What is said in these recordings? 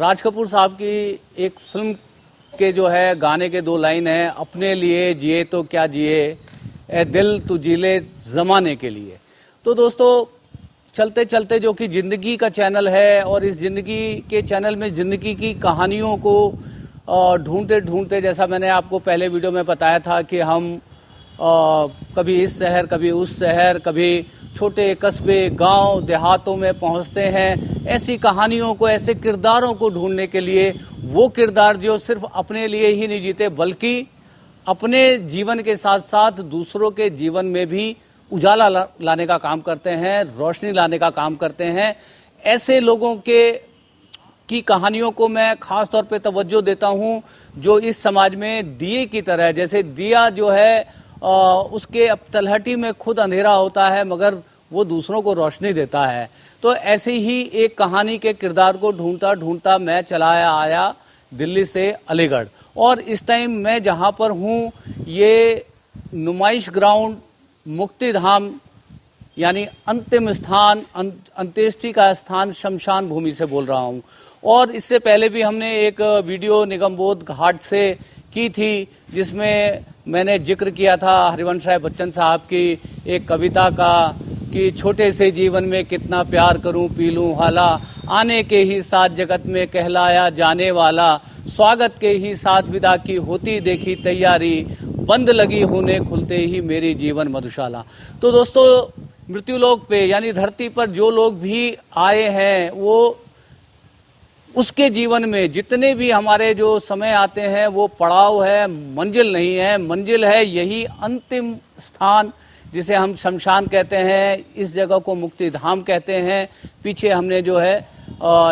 राज कपूर साहब की एक फिल्म के जो है गाने के दो लाइन है, अपने लिए जिए तो क्या जिए, ए दिल तू जी ले जमाने के लिए। तो दोस्तों, चलते चलते जो कि ज़िंदगी का चैनल है और इस ज़िंदगी के चैनल में ज़िंदगी की कहानियों को ढूंढते ढूंढते, जैसा मैंने आपको पहले वीडियो में बताया था कि हम कभी इस शहर, कभी उस शहर, कभी छोटे कस्बे, गांव, देहातों में पहुंचते हैं ऐसी कहानियों को, ऐसे किरदारों को ढूंढने के लिए। वो किरदार जो सिर्फ अपने लिए ही नहीं जीते बल्कि अपने जीवन के साथ साथ दूसरों के जीवन में भी उजाला लाने का काम करते हैं, रोशनी लाने का काम करते हैं। ऐसे लोगों की कहानियों को मैं ख़ास तौर पे तवज्जो देता हूं, जो इस समाज में दिए की तरह, जैसे दिया जो है उसके अब तलहटी में खुद अंधेरा होता है मगर वो दूसरों को रोशनी देता है। तो ऐसे ही एक कहानी के किरदार को ढूंढता ढूंढता मैं चला आया दिल्ली से अलीगढ़। और इस टाइम मैं जहाँ पर हूँ, ये नुमाइश ग्राउंड, मुक्तिधाम, यानी अंतिम स्थान, अंत्येष्टि का स्थान, शमशान भूमि से बोल रहा हूँ। और इससे पहले भी हमने एक वीडियो निगमबोध घाट से की थी, जिसमें मैंने जिक्र किया था हरिवंश राय बच्चन साहब की एक कविता का कि छोटे से जीवन में कितना प्यार करूं, पी लूं हाला, आने के ही साथ जगत में कहलाया जाने वाला, स्वागत के ही साथ विदा की होती देखी तैयारी, बंद लगी होने खुलते ही मेरी जीवन मधुशाला। तो दोस्तों, मृत्युलोक पे यानी धरती पर जो लोग भी आए हैं, वो उसके जीवन में जितने भी हमारे जो समय आते हैं वो पड़ाव है, मंजिल नहीं है। मंजिल है यही अंतिम स्थान जिसे हम शमशान कहते हैं, इस जगह को मुक्तिधाम कहते हैं। पीछे हमने जो है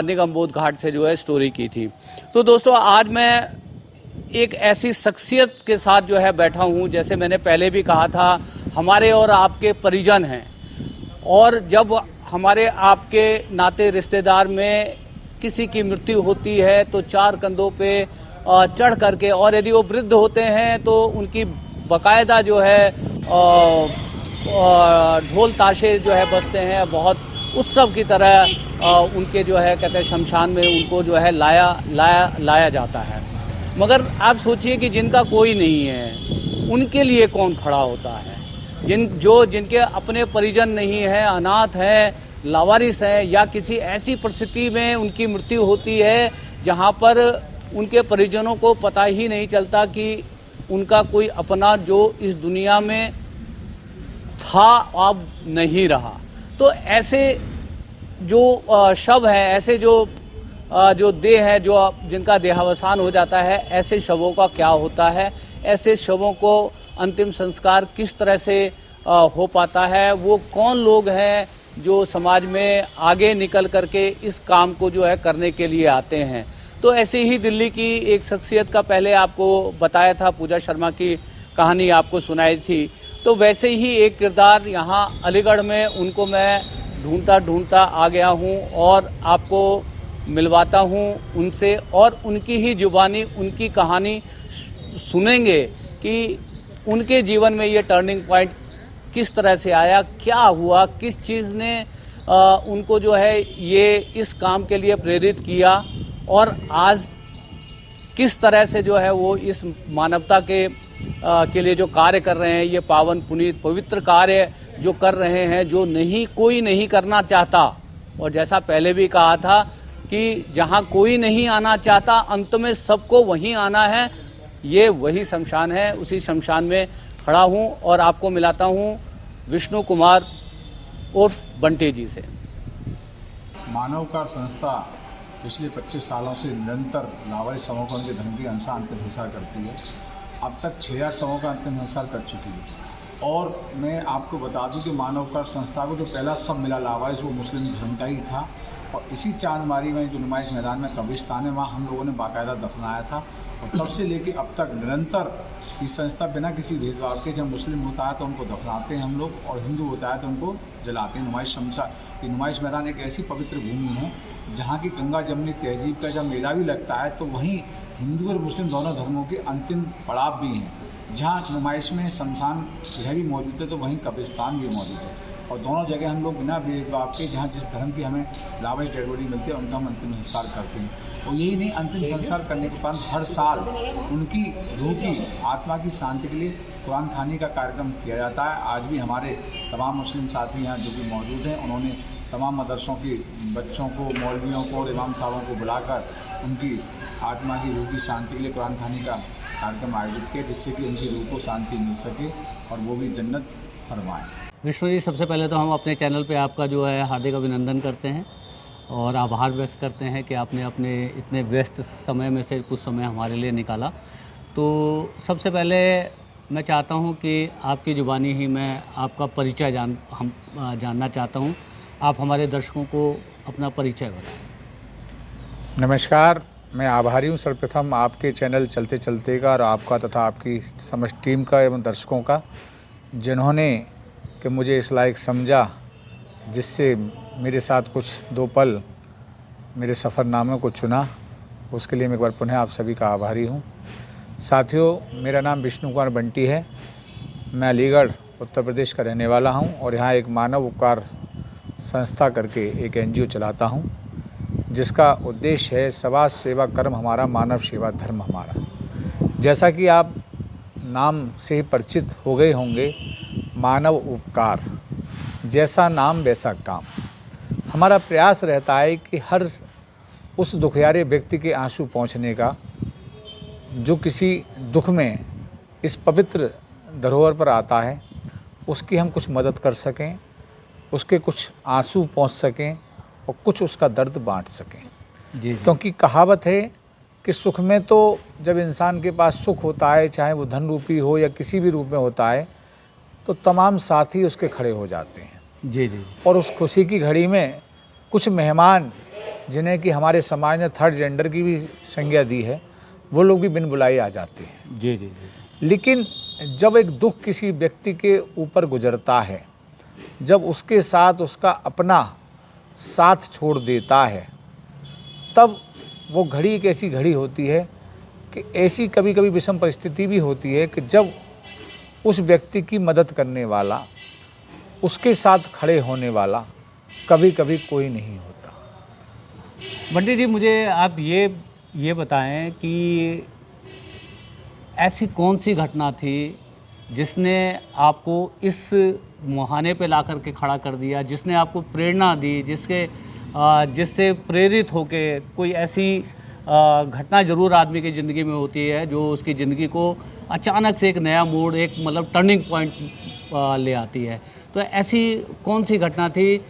निगमबोध घाट से जो है स्टोरी की थी। तो दोस्तों, आज मैं एक ऐसी शख्सियत के साथ जो है बैठा हूँ, जैसे मैंने पहले भी कहा था, हमारे और आपके परिजन हैं। और जब हमारे आपके नाते रिश्तेदार में किसी की मृत्यु होती है तो चार कंधों पे चढ़ करके, और यदि वो वृद्ध होते हैं तो उनकी बाकायदा जो है ढोल ताशे जो है बजते हैं, बहुत उत्सव की तरह उनके जो है कहते हैं शमशान में उनको जो है लाया जाता है। मगर आप सोचिए कि जिनका कोई नहीं है उनके लिए कौन खड़ा होता है? जिनके अपने परिजन नहीं हैं, अनाथ हैं, लावारिस हैं, या किसी ऐसी परिस्थिति में उनकी मृत्यु होती है जहां पर उनके परिजनों को पता ही नहीं चलता कि उनका कोई अपना जो इस दुनिया में था अब नहीं रहा। तो ऐसे जो शव हैं, ऐसे जो देह है, जो जिनका देहावसान हो जाता है, ऐसे शवों का क्या होता है? ऐसे शवों को अंतिम संस्कार किस तरह से हो पाता है? वो कौन लोग हैं जो समाज में आगे निकल करके इस काम को जो है करने के लिए आते हैं? तो ऐसे ही दिल्ली की एक शख्सियत का पहले आपको बताया था, पूजा शर्मा की कहानी आपको सुनाई थी। तो वैसे ही एक किरदार यहाँ अलीगढ़ में, उनको मैं ढूंढता ढूंढता आ गया हूँ और आपको मिलवाता हूँ उनसे, और उनकी ही जुबानी उनकी कहानी सुनेंगे कि उनके जीवन में ये टर्निंग पॉइंट किस तरह से आया, क्या हुआ, किस चीज़ ने उनको जो है ये इस काम के लिए प्रेरित किया, और आज किस तरह से जो है वो इस मानवता के लिए जो कार्य कर रहे हैं, ये पावन पुनीत पवित्र कार्य जो कर रहे हैं, जो कोई नहीं करना चाहता। और जैसा पहले भी कहा था कि जहाँ कोई नहीं आना चाहता, अंत में सबको वहीं आना है। ये वही शमशान है, उसी शमशान में खड़ा हूँ और आपको मिलाता हूँ विष्णु कुमार उर्फ बंटी जी से। मानवकार संस्था पिछले 25 सालों से निरंतर लावारिस शवों को उनके धर्म के अनुसार अंतिम संस्कार करती है। अब तक 6000 शवों का अंतिम संस्कार कर चुकी है। और मैं आपको बता दूं कि मानवकार संस्था को जो पहला शव मिला लावारिस, वो मुस्लिम धर्म का ही था। और इसी चांदमारी में जो नुमाइश मैदान में कब्रिस्तान है, वहाँ हम लोगों ने बाकायदा दफनाया था। और तब से लेके अब तक निरंतर इस संस्था बिना किसी भेदभाव के, जब मुस्लिम होता है तो उनको दफनाते हैं हम लोग, और हिंदू होता है तो उनको जलाते हैं। नुमाइश मैदान एक ऐसी पवित्र भूमि है जहाँ की गंगा जमनी तहजीब का जब मेला भी लगता है तो वहीं हिंदू और मुस्लिम दोनों धर्मों के अंतिम पड़ाव भी हैं। जहाँ नुमाइश में शमशान गृह भी मौजूद है तो वहीं कब्रिस्तान भी मौजूद है। और दोनों जगह हम लोग बिना भेदभाव के जहाँ जिस धर्म की हमें लावारिस डेड बॉडी मिलती है उनका हम अंतिम संस्कार करते हैं। और यही नहीं, अंतिम संस्कार करने के बाद हर साल उनकी रूह की आत्मा की शांति के लिए कुरान खानी का कार्यक्रम किया जाता है। आज भी हमारे तमाम मुस्लिम साथी यहाँ जो कि मौजूद हैं, उन्होंने तमाम मदरसों के बच्चों को, मौलवियों को और इमाम साहबों को बुलाकर उनकी आत्मा की रूह की शांति के लिए कुरान खानी का कार्यक्रम आयोजित किया, जिससे कि उनकी रूह को शांति मिल सके और वो भी जन्नत फरमाएँ। विष्णु जी, सबसे पहले तो हम अपने चैनल पे आपका जो है हार्दिक अभिनंदन करते हैं और आभार व्यक्त करते हैं कि आपने अपने इतने व्यस्त समय में से कुछ समय हमारे लिए निकाला। तो सबसे पहले मैं चाहता हूं कि आपकी ज़ुबानी ही मैं आपका परिचय जानना चाहता हूं। आप हमारे दर्शकों को अपना परिचय बताएं। नमस्कार, मैं आभारी हूँ सर्वप्रथम आपके चैनल चलते चलते का और आपका तथा आपकी समस्त टीम का एवं दर्शकों का, जिन्होंने कि मुझे इस लायक समझा जिससे मेरे साथ कुछ दो पल मेरे सफ़रनामे को चुना। उसके लिए मैं एक बार पुनः आप सभी का आभारी हूँ। साथियों, मेरा नाम विष्णु कुमार बंटी है। मैं अलीगढ़ उत्तर प्रदेश का रहने वाला हूँ और यहाँ एक मानव उपकार संस्था करके एक NGO चलाता हूँ, जिसका उद्देश्य है समाज सेवा कर्म हमारा, मानव सेवा धर्म हमारा। जैसा कि आप नाम से ही परिचित हो गए होंगे, मानव उपकार, जैसा नाम वैसा काम। हमारा प्रयास रहता है कि हर उस दुखियारे व्यक्ति के आंसू पहुंचने का, जो किसी दुख में इस पवित्र धरोहर पर आता है, उसकी हम कुछ मदद कर सकें, उसके कुछ आंसू पहुंच सकें और कुछ उसका दर्द बांट सकें। जी। क्योंकि कहावत है कि सुख में तो जब इंसान के पास सुख होता है, चाहे वो धन रूपी हो या किसी भी रूप में होता है, तो तमाम साथी उसके खड़े हो जाते हैं। जी जी। और उस खुशी की घड़ी में कुछ मेहमान, जिन्हें कि हमारे समाज ने थर्ड जेंडर की भी संज्ञा दी है, वो लोग भी बिन बुलाए आ जाते हैं। जी जी जी। लेकिन जब एक दुख किसी व्यक्ति के ऊपर गुजरता है, जब उसके साथ उसका अपना साथ छोड़ देता है, तब वो घड़ी एक ऐसी घड़ी होती है कि ऐसी कभी कभी विषम परिस्थिति भी होती है कि जब उस व्यक्ति की मदद करने वाला, उसके साथ खड़े होने वाला कभी कभी कोई नहीं होता। बंटी जी, मुझे आप ये बताएं कि ऐसी कौन सी घटना थी जिसने आपको इस मुहाने पे ला कर के खड़ा कर दिया, जिसने आपको प्रेरणा दी, जिससे प्रेरित होके कोई ऐसी घटना ज़रूर आदमी की ज़िंदगी में होती है जो उसकी ज़िंदगी को अचानक से एक नया मोड़, एक मतलब टर्निंग पॉइंट ले आती है। तो ऐसी कौन सी घटना थी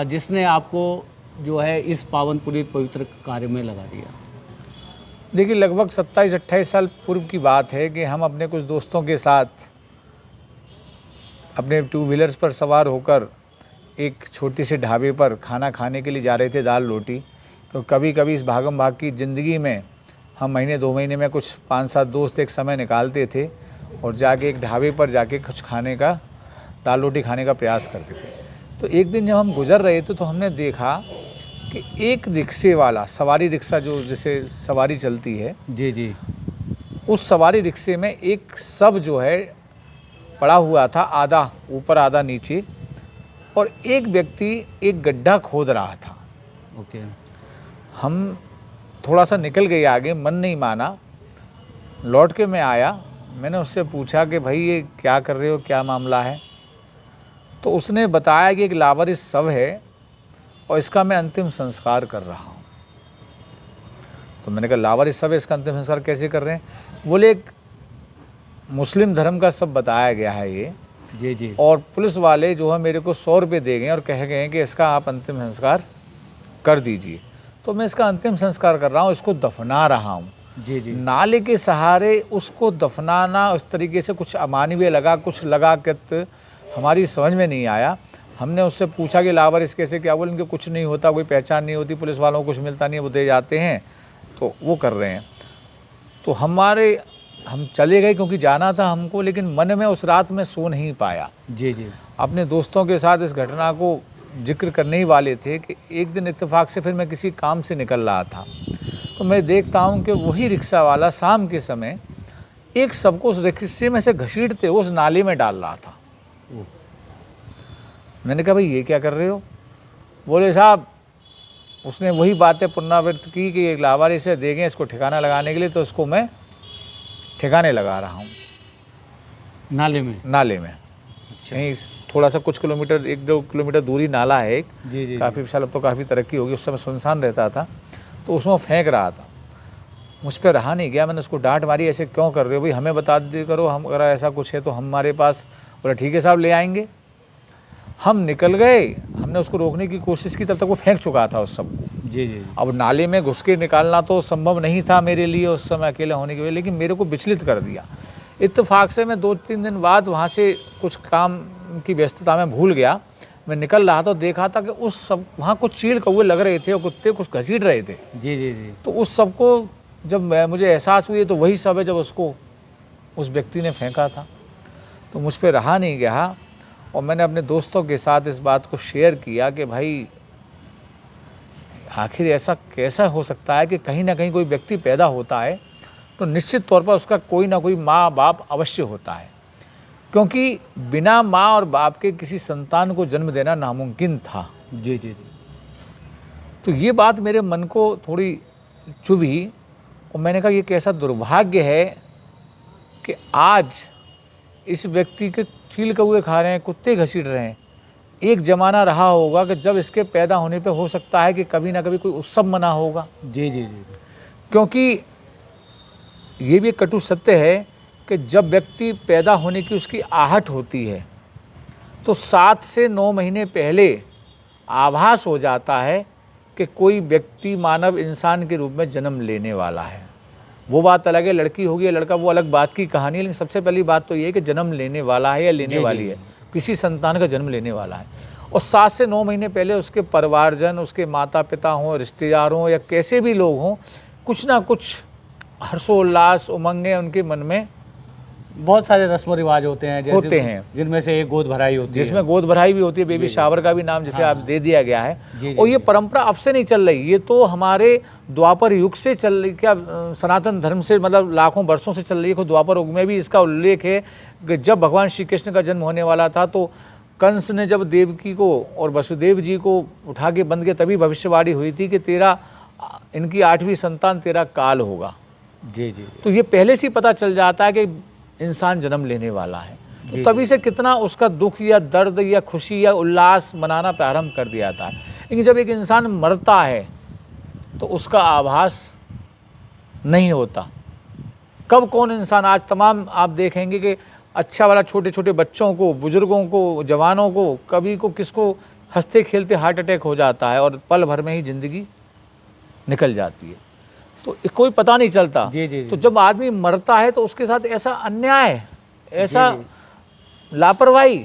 जिसने आपको जो है इस पावन पुनीत पवित्र कार्य में लगा दिया? देखिए, लगभग 27-28 साल पूर्व की बात है कि हम अपने कुछ दोस्तों के साथ अपने 2 व्हीलर्स पर सवार होकर एक छोटी सी ढाबे पर खाना खाने के लिए जा रहे थे, दाल रोटी। तो कभी कभी इस भागम भाग की ज़िंदगी में हम महीने 2 महीने में कुछ 5-7 दोस्त एक समय निकालते थे और जाके एक ढाबे पर जाके कुछ खाने का, दाल रोटी खाने का प्रयास करते थे। तो एक दिन जब हम गुजर रहे थे तो हमने देखा कि एक रिक्शे वाला, सवारी रिक्शा जो जैसे सवारी चलती है, जी जी, उस सवारी रिक्शे में एक शव जो है पड़ा हुआ था, आधा ऊपर आधा नीचे, और एक व्यक्ति एक गड्ढा खोद रहा था। ओके। हम थोड़ा सा निकल गए आगे, मन नहीं माना, लौट के मैं आया। मैंने उससे पूछा कि भाई ये क्या कर रहे हो, क्या मामला है? तो उसने बताया कि एक लावारिस शव है और इसका मैं अंतिम संस्कार कर रहा हूँ। तो मैंने कहा लावारिस शव है, इसका अंतिम संस्कार कैसे कर रहे हैं? बोले एक मुस्लिम धर्म का सब बताया गया है ये। जी जी। और पुलिस वाले जो है मेरे को 100 रुपये दे गए और कह गए हैं कि इसका आप अंतिम संस्कार कर दीजिए। तो मैं इसका अंतिम संस्कार कर रहा हूँ, इसको दफना रहा हूँ। जी जी। नाले के सहारे उसको दफनाना उस तरीके से कुछ अमानवीय लगा, कुछ लगा कि हमारी समझ में नहीं आया। हमने उससे पूछा कि लावारिस कैसे, क्या? बोले इनके कुछ नहीं होता, कोई पहचान नहीं होती, पुलिस वालों को कुछ मिलता नहीं है, वो दे जाते हैं, तो वो कर रहे हैं। तो हम चले गए क्योंकि जाना था हमको, लेकिन मन में उस रात में सो नहीं पाया। जी जी। अपने दोस्तों के साथ इस घटना को जिक्र करने ही वाले थे कि एक दिन इत्तेफाक से फिर मैं किसी काम से निकल रहा था, तो मैं देखता हूँ कि वही रिक्शा वाला शाम के समय एक सबको उस रिक्शे में से घसीटते उस नाले में डाल रहा था। मैंने कहा भाई ये क्या कर रहे हो? बोले साहब उसने वही बातें पुनरावृत्त की कि एक लावारिस से देंगे इसको ठिकाना लगाने के लिए, तो उसको मैं ठिकाने लगा रहा हूँ नाले में? नाले में। यहीं थोड़ा सा कुछ किलोमीटर 1-2 किलोमीटर दूरी नाला है एक, जी। काफ़ी विशाल, अब तो काफ़ी तरक्की होगी, उस समय सुनसान रहता था, तो उसमें फेंक रहा था। मुझ पर रहा नहीं गया, मैंने उसको डांट मारी, ऐसे क्यों कर रहे हो भाई, हमें बता दिया करो, हम अगर ऐसा कुछ है तो हमारे पास। बोला ठीक है साहब ले आएंगे। हम निकल गए, हमने उसको रोकने की कोशिश की, तब तक वो फेंक चुका था उस सबको। जी। अब नाले में घुस के निकालना तो संभव नहीं था मेरे लिए उस समय अकेले होने की वजह, लेकिन मेरे को विचलित कर दिया। इत्तेफाक से मैं 2-3 दिन बाद वहाँ से कुछ काम की व्यस्तता में भूल गया, मैं निकल रहा था, देखा था कि उस सब वहाँ कुछ चील कौवे लग रहे थे और कुत्ते कुछ घसीट रहे थे। जी। तो उस सब को जब मुझे एहसास हुई तो वही सब है जब उसको उस व्यक्ति ने फेंका था। तो मुझ पर रहा नहीं गया और मैंने अपने दोस्तों के साथ इस बात को शेयर किया कि भाई आखिर ऐसा कैसा हो सकता है कि कहीं ना कहीं कोई व्यक्ति पैदा होता है तो निश्चित तौर पर उसका कोई ना कोई माँ बाप अवश्य होता है, क्योंकि बिना माँ और बाप के किसी संतान को जन्म देना नामुमकिन था। जी। तो ये बात मेरे मन को थोड़ी चुभी और मैंने कहा ये कैसा दुर्भाग्य है कि आज इस व्यक्ति के चील कौवे खा रहे हैं, कुत्ते घसीट रहे हैं। एक ज़माना रहा होगा कि जब इसके पैदा होने पे हो सकता है कि कभी ना कभी कोई उत्सव मना होगा। जी। क्योंकि ये भी एक कटु सत्य है कि जब व्यक्ति पैदा होने की उसकी आहट होती है तो 7 से 9 महीने पहले आभास हो जाता है कि कोई व्यक्ति मानव इंसान के रूप में जन्म लेने वाला है। वो बात अलग है, लड़की होगी या लड़का, वो अलग बात की कहानी है, लेकिन सबसे पहली बात तो ये है कि जन्म लेने वाला है या लेने वाली है, किसी संतान का जन्म लेने वाला है। और 7 से 9 महीने पहले उसके परिवारजन, उसके माता पिता हों, रिश्तेदार हों या कैसे भी लोग हों, कुछ ना कुछ हर्षोल्लास उमंगें उनके मन में बहुत सारे रस्म रिवाज होते हैं होते हैं, जिनमें से एक गोद भराई होती है, जिसमें गोद भराई भी होती है, बेबी शावर का भी नाम जिसे आप दे दिया गया है। और ये परंपरा अब से नहीं चल रही, ये तो हमारे द्वापर युग से चल रही, क्या सनातन धर्म से मतलब लाखों वर्षों से चल रही है। द्वापर युग में भी इसका उल्लेख है कि जब भगवान श्री कृष्ण का जन्म होने वाला था तो कंस ने जब देवकी को और वसुदेव जी को उठा के बंद किया, तभी भविष्यवाणी हुई थी कि तेरा इनकी 8वीं संतान तेरा काल होगा। जी। तो ये पहले से ही पता चल जाता है कि इंसान जन्म लेने वाला है, तो तभी से कितना उसका दुख या दर्द या खुशी या उल्लास मनाना प्रारंभ कर दिया था। लेकिन जब एक इंसान मरता है तो उसका आभास नहीं होता। कब कौन इंसान, आज तमाम आप देखेंगे कि अच्छा वाला छोटे छोटे बच्चों को, बुजुर्गों को, जवानों को, कभी को किसको हंसते खेलते हार्ट अटैक हो जाता है और पल भर में ही ज़िंदगी निकल जाती है, तो कोई पता नहीं चलता। जी। तो जब आदमी मरता है तो उसके साथ ऐसा अन्याय, ऐसा लापरवाही,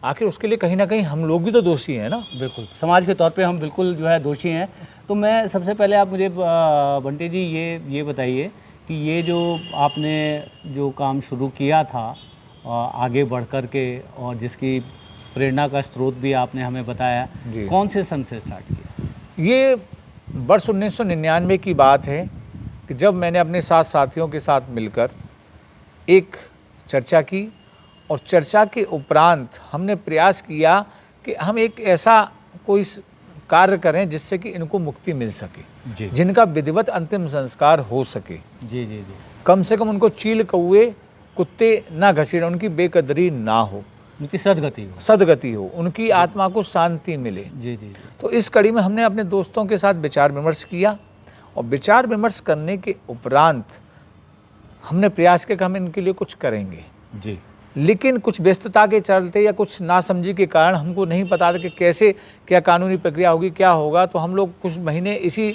आखिर उसके लिए कहीं ना कहीं हम लोग भी तो दोषी हैं ना। बिल्कुल, समाज के तौर पे हम बिल्कुल जो है दोषी हैं। तो मैं सबसे पहले आप मुझे बंटी जी ये बताइए कि ये जो आपने जो काम शुरू किया था आगे बढ़ कर के, और जिसकी प्रेरणा का स्रोत भी आपने हमें बताया, कौन से सन से स्टार्ट किया? ये वर्ष 1999 की बात है कि जब मैंने अपने साथ साथियों के साथ मिलकर एक चर्चा की और चर्चा के उपरांत हमने प्रयास किया कि हम एक ऐसा कोई कार्य करें जिससे कि इनको मुक्ति मिल सके, जिनका विधिवत अंतिम संस्कार हो सके। जी। कम से कम उनको चील कौवे कुत्ते ना घसीटें, उनकी बेकदरी ना हो, उनकी सदगति हो, उनकी आत्मा को शांति मिले। जी। तो इस कड़ी में हमने अपने दोस्तों के साथ विचार विमर्श किया और विचार विमर्श करने के उपरांत हमने प्रयास किया कि हम इनके लिए कुछ करेंगे जी। लेकिन कुछ व्यस्तता के चलते या कुछ नासमझी के कारण हमको नहीं पता था कि कैसे क्या कानूनी प्रक्रिया होगी, क्या होगा। तो हम लोग कुछ महीने इसी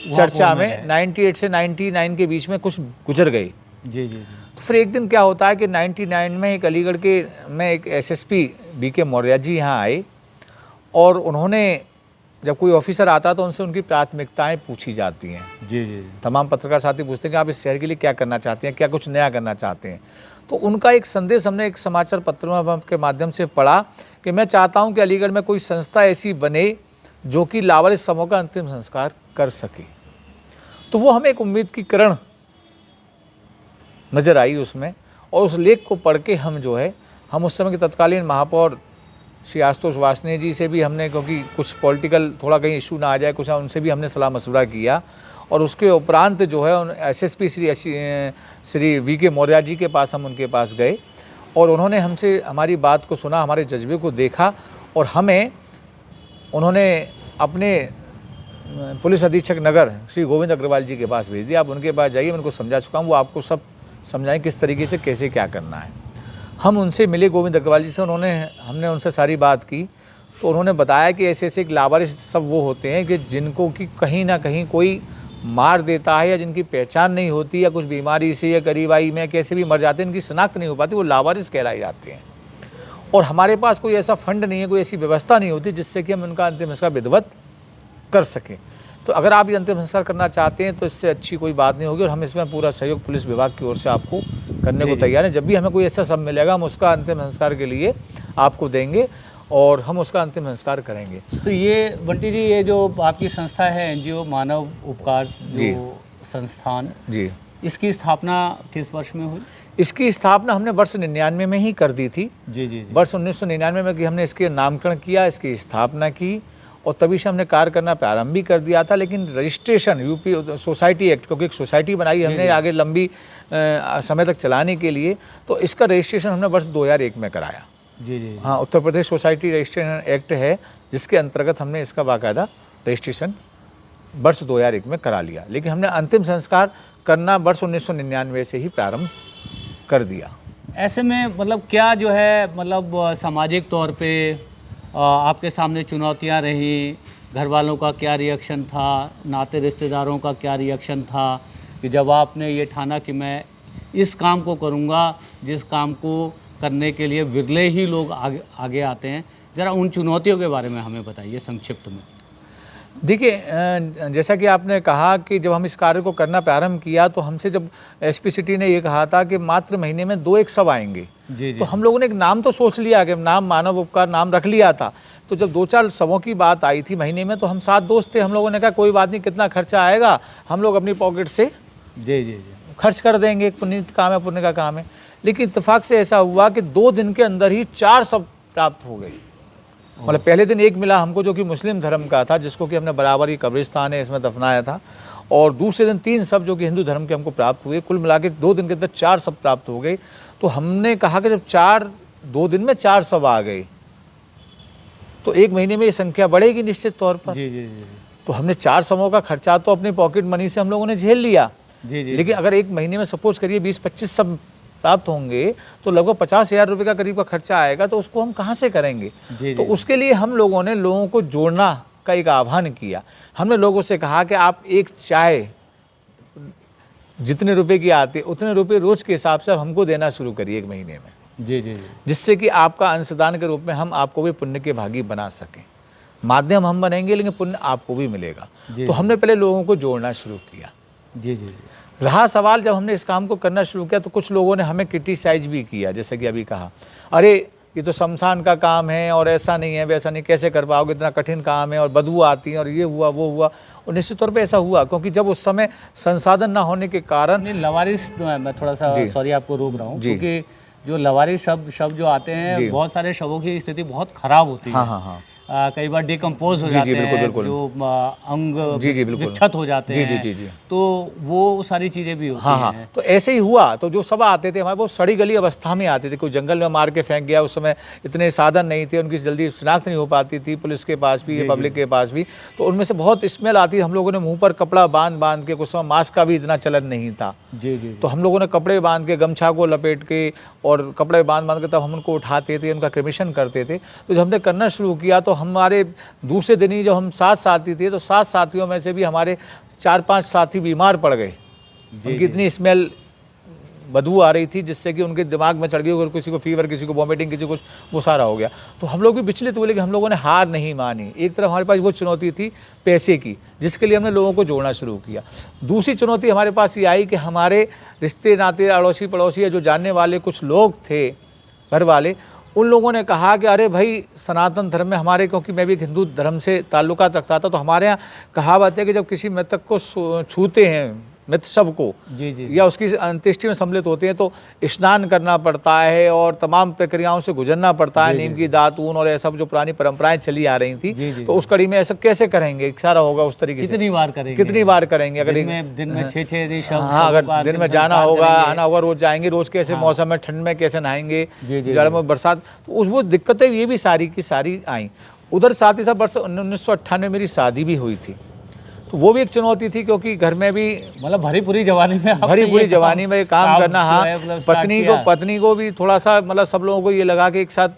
चर्चा में 98 से 99 के बीच में कुछ गुजर गए। जी। तो फिर एक दिन क्या होता है कि 99 में एक अलीगढ़ के में एक एसएसपी बीके मौर्य जी यहाँ आए और उन्होंने, जब कोई ऑफिसर आता तो उनसे उनकी प्राथमिकताएं पूछी जाती हैं। जी। तमाम पत्रकार साथी पूछते हैं कि आप इस शहर के लिए क्या करना चाहते हैं, क्या कुछ नया करना चाहते हैं। तो उनका एक संदेश हमने एक समाचार पत्रों के माध्यम से पढ़ा कि मैं चाहता हूं कि अलीगढ़ में कोई संस्था ऐसी बने जो कि लावारिस समूह का अंतिम संस्कार कर सके। तो वो हमें एक उम्मीद की किरण नज़र आई उसमें, और उस लेख को पढ़ के हम जो है, हम उस समय के तत्कालीन महापौर श्री आशुतोष वासने जी से भी हमने, क्योंकि कुछ पॉलिटिकल थोड़ा कहीं इशू ना आ जाए कुछ, उनसे भी हमने सलाह मशवरा किया। और उसके उपरांत जो है एसएसपी श्री वी.के. मौर्य जी के पास हम उनके पास गए और उन्होंने हमसे हमारी बात को सुना, हमारे जज्बे को देखा और हमें उन्होंने अपने पुलिस अधीक्षक नगर श्री गोविंद अग्रवाल जी के पास भेज दिया। आप उनके पास जाइए, मैं उनको समझा चुका हूँ, वो आपको सब समझाएं किस तरीके से कैसे क्या करना है। हम उनसे मिले गोविंद अग्रवाल जी से, हमने उनसे सारी बात की तो उन्होंने बताया कि ऐसे ऐसे एक लावारिस सब वो होते हैं कि जिनको कि कहीं ना कहीं कोई मार देता है या जिनकी पहचान नहीं होती या कुछ बीमारी से या गरीबाई में कैसे भी मर जाते हैं, इनकी शनाख्त नहीं हो पाती, वो लावारिस कहलाए जाते हैं। और हमारे पास कोई ऐसा फंड नहीं है, कोई ऐसी व्यवस्था नहीं होती जिससे कि हम उनका अंतिम संस्कार विधिवत कर सकें। तो अगर आप ये अंतिम संस्कार करना चाहते हैं तो इससे अच्छी कोई बात नहीं होगी और हम इसमें पूरा सहयोग पुलिस विभाग की ओर से आपको करने को तैयार हैं। जब भी हमें कोई ऐसा सब मिलेगा हम उसका अंतिम संस्कार के लिए आपको देंगे और हम उसका अंतिम संस्कार करेंगे। तो ये बंटी जी, ये जो आपकी संस्था है एनजीओ मानव उपकार जो संस्थान जी, इसकी स्थापना किस वर्ष में हुई? इसकी स्थापना हमने वर्ष 99 में ही कर दी थी। जी जी, वर्ष 1999 में कि हमने इसके नामकरण किया, इसकी स्थापना की और तभी से हमने कार्य करना प्रारंभ भी कर दिया था। लेकिन रजिस्ट्रेशन यूपी सोसाइटी एक्ट, क्योंकि एक सोसाइटी बनाई हमने आगे लंबी समय तक चलाने के लिए, तो इसका रजिस्ट्रेशन हमने वर्ष 2001 में कराया। जी जी, हाँ, Uttar Pradesh society registration act है जिसके अंतर्गत हमने इसका बाकायदा रजिस्ट्रेशन वर्ष 2001 में करा लिया। लेकिन हमने अंतिम संस्कार करना वर्ष 1999 से ही प्रारंभ कर दिया। ऐसे में मतलब क्या जो है मतलब सामाजिक तौर पे आपके सामने चुनौतियां रही, घर वालों का क्या रिएक्शन था, नाते रिश्तेदारों का क्या रिएक्शन था कि जब आपने ये ठाना कि मैं इस काम को करूँगा जिस काम को करने के लिए विरले ही लोग आगे आते हैं? ज़रा उन चुनौतियों के बारे में हमें बताइए संक्षिप्त में। देखिए, जैसा कि आपने कहा कि जब हम इस कार्य को करना प्रारंभ किया तो हमसे जब एसपी सिटी ने ये कहा था कि मात्र महीने में 2-1 शव आएंगे, जी जी, तो हम लोगों ने एक नाम तो सोच लिया कि नाम मानव उपकार नाम रख लिया था। तो जब 2-4 शवों की बात आई थी महीने में तो हम 7 दोस्त थे, हम लोगों ने कहा कोई बात नहीं, कितना खर्चा आएगा हम लोग अपनी पॉकेट से जी जी जी, खर्च कर देंगे, पुण्य काम है, पुण्य का काम है। लेकिन इत्तेफाक से ऐसा हुआ कि 2 दिन के अंदर ही 4 शव प्राप्त हो गए। मतलब पहले दिन एक मिला हमको जो कि मुस्लिम धर्म का था, जिसको कि हमने बराबर ही कब्रिस्तान है इसमें दफनाया था, और दूसरे दिन 3 शव जो कि हिंदू धर्म के हमको प्राप्त हुए। कुल मिला के 2 दिन के अंदर 4 शव प्राप्त हो गए। तो हमने कहा कि जब 2 दिन में 4 शव आ गए तो 1 महीने में ये संख्या बढ़ेगी निश्चित तौर पर। जी जी जी, तो हमने 4 शवों का खर्चा तो अपनी पॉकेट मनी से हम लोगों ने झेल लिया। जी जी, लेकिन अगर 1 महीने में सपोज करिए 20-25 शव प्राप्त होंगे तो लगभग 50,000 रुपये का करीब का खर्चा आएगा, तो उसको हम कहाँ से करेंगे? तो उसके लिए हम लोगों ने लोगों को जोड़ना का एक आह्वान किया। हमने लोगों से कहा कि आप एक चाय जितने रुपए की आती है उतने रुपए रोज के हिसाब से हमको देना शुरू करिए 1 महीने में। जी जी जी, जिससे कि आपका अंशदान के रूप में हम आपको भी पुण्य के भागी बना सकें। माध्यम हम बनेंगे लेकिन पुण्य आपको भी मिलेगा। तो हमने पहले लोगों को जोड़ना शुरू किया। जी जी, रहा सवाल जब हमने इस काम को करना शुरू किया तो कुछ लोगों ने हमें क्रिटिसाइज भी किया, जैसे कि अभी कहा, अरे ये तो शमशान का काम है और ऐसा नहीं है वैसा नहीं, कैसे कर पाओगे, इतना कठिन काम है और बदबू आती है और ये हुआ वो हुआ। और निश्चित तौर पे ऐसा हुआ क्योंकि जब उस समय संसाधन ना होने के कारण नहीं लवारिस मैं थोड़ा सा सॉरी आपको रोक रहा हूँ, क्योंकि जो लवारिस शव जो आते हैं बहुत सारे शवों की स्थिति बहुत खराब होती है। हाँ हाँ, कई बार डिकम्पोज हो जाते हैं, जो अंग विक्षत हो जाते हैं, तो वो सारी चीज़ें भी होती हैं। तो ऐसे ही हुआ। तो जो सब आते थे हमारे वो सड़ी गली अवस्था में आते थे, कोई जंगल में मार के फेंक गया, उस समय इतने साधन नहीं थे, उनकी जल्दी शिनाख्त नहीं हो पाती थी पुलिस के पास भी पब्लिक के पास भी, तो उनमें से बहुत स्मेल आती। हम लोगों ने मुँह पर कपड़ा बांध के, कुछ समय मास्क का भी इतना चलन नहीं था। जी जी, तो हम लोगों ने कपड़े बांध के, गमछा को लपेट के और कपड़े बांध के तब हम उनको उठाते थे, उनका क्रिमेशन करते थे। तो जब हमने करना शुरू किया तो हमारे दूसरे दिन ही जब हम 7 साथी थे तो 7 साथियों में से भी हमारे 4-5 साथी बीमार पड़ गए। उनकी इतनी स्मेल बदबू आ रही थी जिससे कि उनके दिमाग में चढ़ गई, और किसी को फीवर, किसी को वॉमिटिंग, किसी को कुछ, वो सारा हो गया। तो हम लोग भी विचलित हुए, लेकिन हम लोगों ने हार नहीं मानी। एक तरफ हमारे पास वो चुनौती थी पैसे की, जिसके लिए हमने लोगों को जोड़ना शुरू किया। दूसरी चुनौती हमारे पास ये आई कि हमारे रिश्ते नाते, अड़ोसी पड़ोसी या जो जानने वाले कुछ लोग थे घर वाले, उन लोगों ने कहा कि अरे भाई सनातन धर्म में हमारे, क्योंकि मैं भी एक हिंदू धर्म से ताल्लुकात रखता था, तो हमारे यहाँ कहावत है कि जब किसी मृतक को छूते हैं मित्र सबको जी जी या उसकी अंत्येष्टि में सम्मिलित होते हैं तो स्नान करना पड़ता है और तमाम प्रक्रियाओं से गुजरना पड़ता है, नीम की दातून और ये सब जो पुरानी परंपराएं चली आ रही थी, तो उस कड़ी में ऐसा कैसे करेंगे, सारा होगा उस तरीके से कितनी बार करेंगे अगर दिन में 6-6 शव हाँ, अगर दिन में जाना होगा आना होगा, रोज जाएंगे, रोज कैसे मौसम में ठंड में कैसे नहाएंगे, जाड़ में बरसात, तो उस वो दिक्कतें ये भी सारी की सारी आई। उधर साथ ही साथ वर्ष 1998 मेरी शादी भी हुई थी, तो वो भी एक चुनौती थी क्योंकि घर में भी मतलब भरी पूरी जवानी में काम करना। जो हाँ, है मतलब स्टार्ट पत्नी को भी थोड़ा सा मतलब सब लोगों को ये लगा कि एक साथ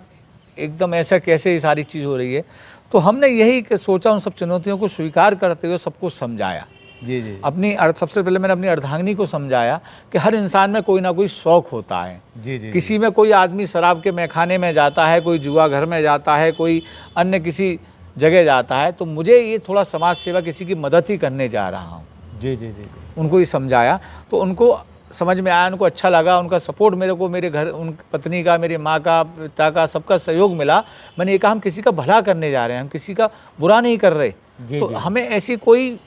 एकदम ऐसा कैसे ये सारी चीज़ हो रही है। तो हमने यही सोचा, उन सब चुनौतियों को स्वीकार करते हुए सबको समझाया। जी जी सबसे पहले मैंने अपनी अर्धांगिनी को समझाया कि हर इंसान में कोई ना कोई शौक होता है। जी जी किसी में कोई आदमी शराब के मैखाने में जाता है, कोई जुआ घर में जाता है, कोई अन्य किसी जगह जाता है, तो मुझे ये थोड़ा समाज सेवा, किसी की मदद ही करने जा रहा हूँ। जी जी जी उनको ये समझाया तो उनको समझ में आया, उनको अच्छा लगा, उनका सपोर्ट मेरे को, मेरे घर उन पत्नी का, मेरी माँ का, पिता का, सबका सहयोग मिला। मैंने ये कहा हम किसी का भला करने जा रहे हैं, हम किसी का बुरा नहीं कर रहे, तो हमें ऐसी कोई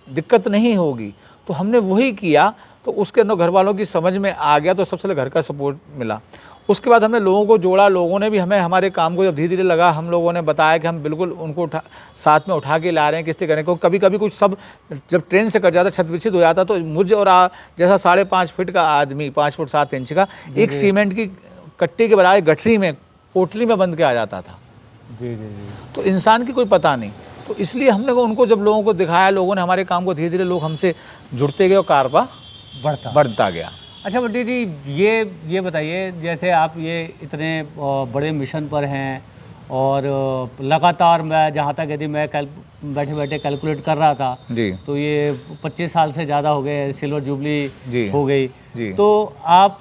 दिक्कत नहीं होगी। तो हमने वही किया, तो उसके अंदर घर वालों की समझ में आ गया, तो सबसे पहले घर का सपोर्ट मिला। उसके बाद हमने लोगों को जोड़ा, लोगों ने भी हमें हमारे काम को जब धीरे धीरे लगा, हम लोगों ने बताया कि हम बिल्कुल उनको साथ में उठा के ला रहे हैं, किस तरह करें। क्योंकि कभी कभी कुछ सब जब ट्रेन से कट जाता, छत विच्छित हो जाता, तो मुझे और जैसा 5.5 फीट का आदमी, 5 फुट 7 इंच का, एक सीमेंट की कट्टे के बराबर गठरी में, पोटली में बंद के आ जाता था। जी जी जी तो इंसान की कोई पता नहीं, तो इसलिए हमने उनको जब लोगों को दिखाया, लोगों ने हमारे काम को धीरे धीरे, लोग हमसे जुड़ते गए और कारवा बढ़ता गया। अच्छा बंटी जी, ये बताइए, जैसे आप ये इतने बड़े मिशन पर हैं और लगातार, मैं जहाँ तक यदि मैं बैठे बैठे कैलकुलेट कर रहा था जी, तो ये 25 साल से ज़्यादा हो गए, सिल्वर जुबली हो गई जी। तो आप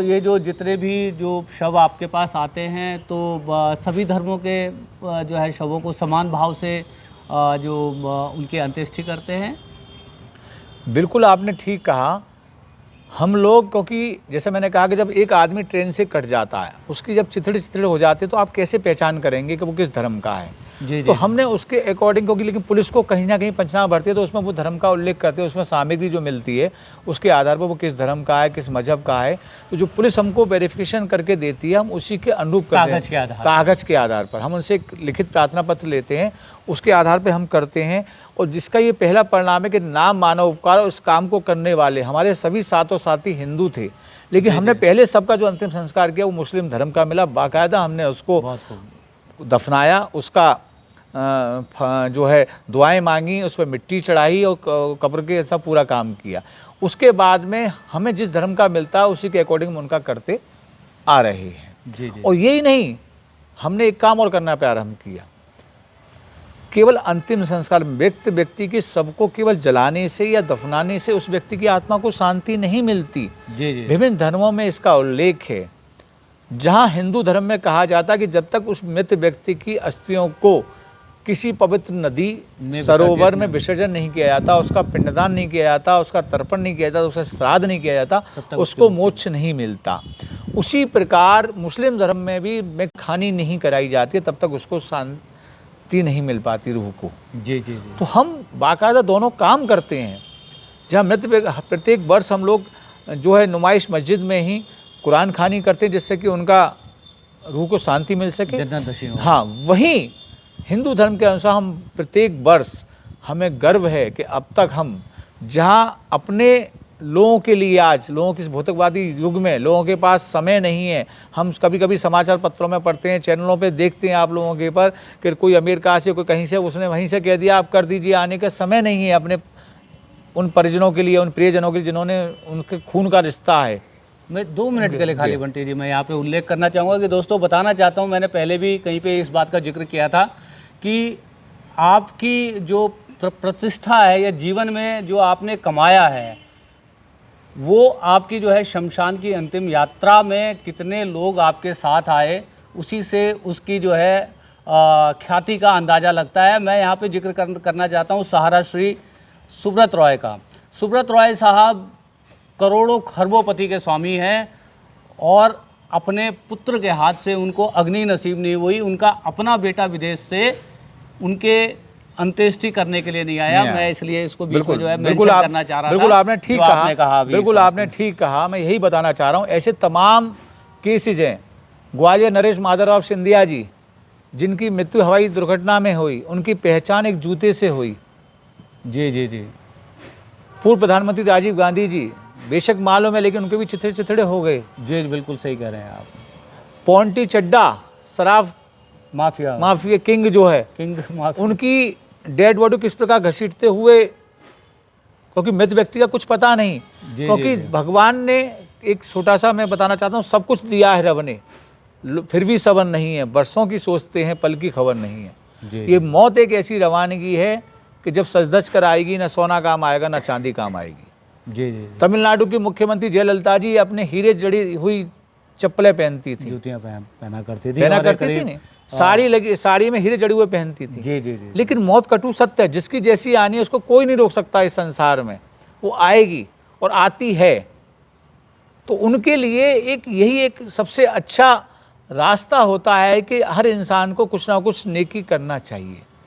ये जो जितने भी जो शव आपके पास आते हैं, तो सभी धर्मों के जो है शवों को समान भाव से जो उनकी अंत्येष्टि करते हैं? बिल्कुल आपने ठीक कहा। हम लोग, क्योंकि जैसे मैंने कहा कि जब एक आदमी ट्रेन से कट जाता है, उसकी जब चिथड़े हो जाते हैं, तो आप कैसे पहचान करेंगे कि वो किस धर्म का है। जी तो हमने उसके अकॉर्डिंग, क्योंकि लेकिन पुलिस को कहीं ना कहीं पंचनामा भरती है, तो उसमें वो धर्म का उल्लेख करते हैं, उसमें सामग्री जो मिलती है उसके आधार पर वो किस धर्म का है, किस मजहब का है, तो जो पुलिस हमको वेरिफिकेशन करके देती है, हम उसी के अनुरूप करते हैं। कागज़ के आधार पर हम उनसे एक लिखित प्रार्थना पत्र लेते हैं, उसके आधार पर हम करते हैं। और जिसका ये पहला परिणाम है कि नाम मानव उपकार, उस काम को करने वाले हमारे सभी साथी हिंदू थे, लेकिन हमने पहले सबका जो अंतिम संस्कार किया वो मुस्लिम धर्म का मिला। बाकायदा हमने उसको दफनाया, उसका जो है दुआएं मांगी, उस पर मिट्टी चढ़ाई और कब्र के ऐसा पूरा काम किया। उसके बाद में हमें जिस धर्म का मिलता है उसी के अकॉर्डिंग हम उनका करते आ रहे हैं। जी जी। और यही नहीं, हमने एक काम और करना प्रारंभ किया। केवल अंतिम संस्कार, व्यक्ति की सबको केवल जलाने से या दफनाने से उस व्यक्ति की आत्मा को शांति नहीं मिलती। जी जी। विभिन्न धर्मों में इसका उल्लेख है। जहाँ हिंदू धर्म में कहा जाता है कि जब तक उस मृत व्यक्ति की अस्थियों को किसी पवित्र नदी, सरोवर में विसर्जन नहीं किया जाता, उसका पिंडदान नहीं किया जाता, उसका तर्पण नहीं किया जाता, उसका श्राद्ध नहीं किया जाता, उसको मोक्ष नहीं मिलता। उसी प्रकार मुस्लिम धर्म में भी खानी नहीं कराई जाती है, तब तक उसको शांति नहीं मिल पाती रूह को। जी जी जी। तो हम बाकायदा दोनों काम करते हैं। जहाँ मृत प्रत्येक वर्ष हम लोग जो है नुमाइश मस्जिद में ही कुरान खानी करते हैं, जिससे कि उनका रूह को शांति मिल सके। हाँ, वहीं हिंदू धर्म के अनुसार हम प्रत्येक वर्ष, हमें गर्व है कि अब तक हम जहाँ अपने लोगों के लिए, आज लोगों के इस भौतिकवादी युग में लोगों के पास समय नहीं है, हम कभी कभी समाचार पत्रों में पढ़ते हैं, चैनलों पे देखते हैं आप लोगों के पर कि कोई अमेरिका से, कोई कहीं से, उसने वहीं से कह दिया आप कर दीजिए, आने का समय नहीं है अपने उन परिजनों के लिए, उन प्रियजनों के लिए जिन्होंने उनके खून का रिश्ता है। मैं 2 मिनट के लिए खाली बंटी जी, मैं यहाँ पे उल्लेख करना चाहूँगा कि दोस्तों बताना चाहता हूँ, मैंने पहले भी कहीं पे इस बात का जिक्र किया था कि आपकी जो प्रतिष्ठा है या जीवन में जो आपने कमाया है, वो आपकी जो है शमशान की अंतिम यात्रा में कितने लोग आपके साथ आए, उसी से उसकी जो है ख्याति का अंदाज़ा लगता है। मैं यहाँ पे जिक्र करना चाहता हूँ सहारा श्री सुब्रत रॉय का। सुब्रत रॉय साहब करोड़ों खरबोपति के स्वामी हैं और अपने पुत्र के हाथ से उनको अग्नि नसीब नहीं हुई। उनका अपना बेटा विदेश से उनके अंत्येष्टि करने के लिए नहीं आया। नहीं आया। मैं इसलिए इसको बीच में जो है बिल्कुल मेंशन आप करना चाह रहा बिल्कुल था, आपने ठीक जो आपने कहा अभी बिल्कुल इस बात आपने ठीक कहा। मैं यही बताना चाह रहा हूँ, ऐसे तमाम केसेज हैं। ग्वालियर नरेश माधवराव सिंधिया जी, जिनकी मृत्यु हवाई दुर्घटना में हुई, उनकी पहचान एक जूते से हुई। जी जी जी पूर्व प्रधानमंत्री राजीव गांधी जी, बेशक मालूम है, लेकिन उनके भी चिथड़े चिथड़े हो गए। जी बिल्कुल सही कह रहे हैं आप। पॉन्टी चड्डा, शराब माफिया माफिया किंग जो है, किंग माफिया। उनकी डेड बॉडी किस प्रकार घसीटते हुए, क्योंकि मृत व्यक्ति का कुछ पता नहीं, जी, क्योंकि जी, जी। भगवान ने एक छोटा सा मैं बताना चाहता हूँ, सब कुछ दिया है रब ने, फिर भी सबर नहीं है। बरसों की सोचते हैं, पल की खबर नहीं है। जी ये मौत एक ऐसी रवानगी है कि जब सजधज कर आएगी, ना सोना काम आएगा ना चांदी काम आएगी। जी जी तमिलनाडु की मुख्यमंत्री जयललिता जी अपने हीरे जड़ी हुई चप्पलें पहनती थी, जूतियां पहना करती थी, पहना हमारे करती थी करीब। नहीं, साड़ी लगी, साड़ी में हीरे जड़े हुए पहनती थी। जी जी जी लेकिन मौत कटु सत्य है, जिसकी जैसी आनी है उसको कोई नहीं रोक सकता इस संसार में, वो आएगी और आती है। तो उनके लिए एक यही एक सबसे अच्छा रास्ता होता है कि हर इंसान को कुछ ना कुछ नेकी करना चाहिए।